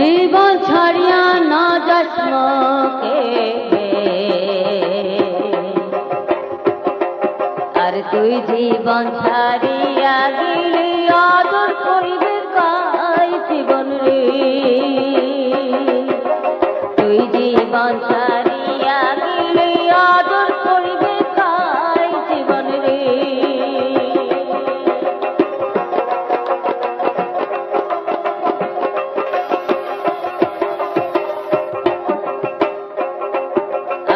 জীবন ছাড়িয়া না যাস মোকে, আর তুই জীবন ছাড়িয়া গেলি আদর করিবে কাই জীবন রে, তুই জীবন ছাড়িয়া গেলি আদর করিবে কাই জীবন রে।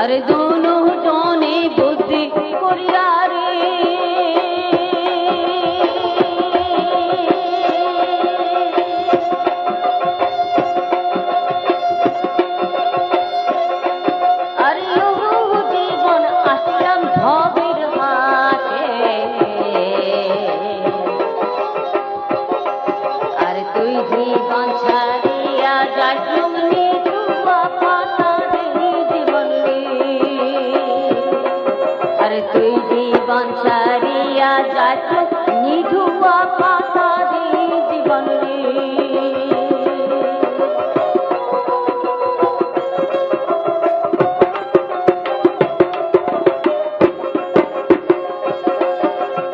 আর দুনো জনে বুদ্ধি করিয়া রে, আর জীবন আসলাম ভবের হাটে, আর তুই জীবন ছাড়িয়া যাস তুই জীবন ছাড়িয়া যাস নিধুয়া পাতা রে জীবন রে।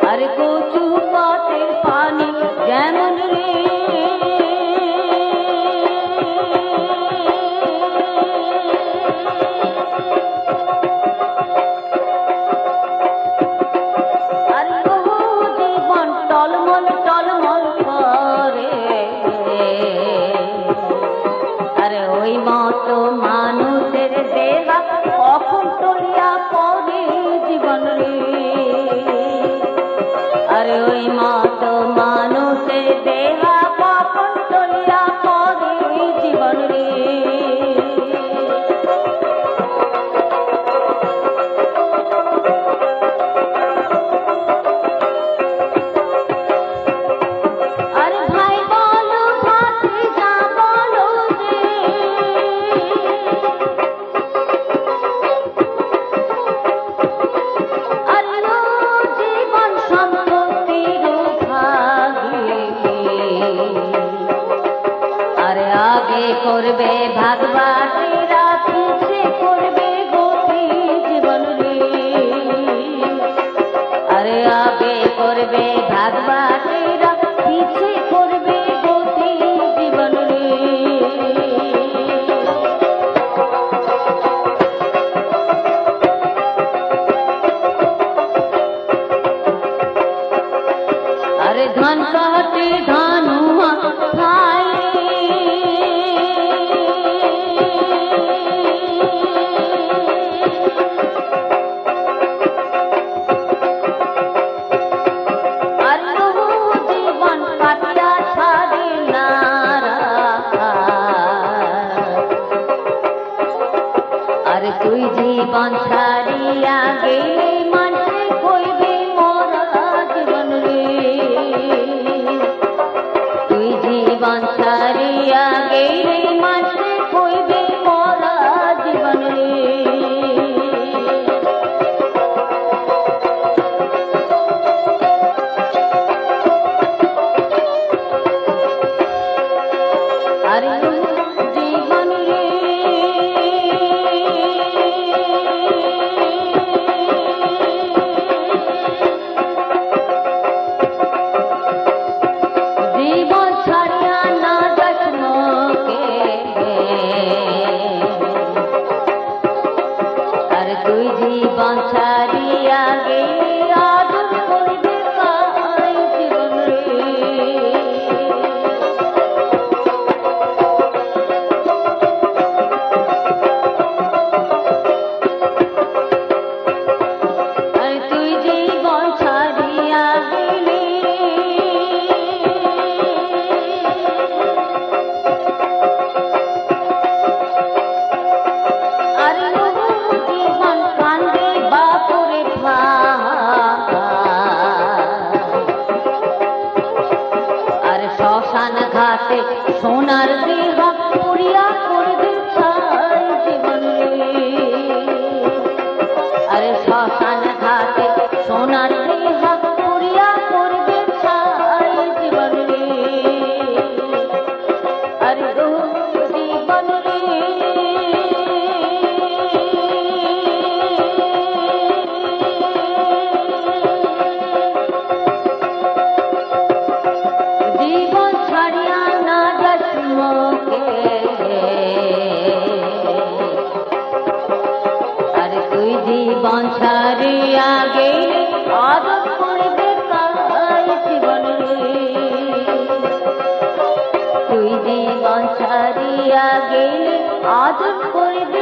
আর কচু পাতের পানি যেমন রে, ওই মতো মানুষের দেহা কখন টলিয়া পড়ে জীবন রে, আরে ওই মতো মানুষের দেহা কখন টলিয়া পড়ে জীবন রে। আরে ভাই বলো ভাতিজা বলো রে, জীবন সম্পত্তির ভাগে, আরে আগে করবে ভাগবাসীরা পিছে করবে গতি জীবন রে, আরে আগে করবে ভাগবাসীরা পিছে করবে গতি জীবন রে। अरे धन कहते धनुआ भाई, अरे जीवन काटिया छाड़े नारा, अरे तुई जीवन छाड़िया गेले मानसे कइबे मोरा जीवन रे, তুই জীবন ছাড়িয়া গেলে মাঝে কইবে মোরা জীবন রে। আরে জীবন রে, জীবন ছাড়িয়া না যাস মোকে, আর তুই জীবন ছাড়িয়া গেলে আদর করিবে কাই জীবন রে, আর তুই জীবন ছাড়িয়া গেলে আরে জীবন কান্দে বাপুরে আর শ্মশান ঘাটে সোনার দেহ পুরিয়া করবে ছাই জীবন রে, আরে শ্মশান ঘাটে সোনার দেহ পুরিয়া করবে ছাই জীবন রে। আরে সাধন করিবে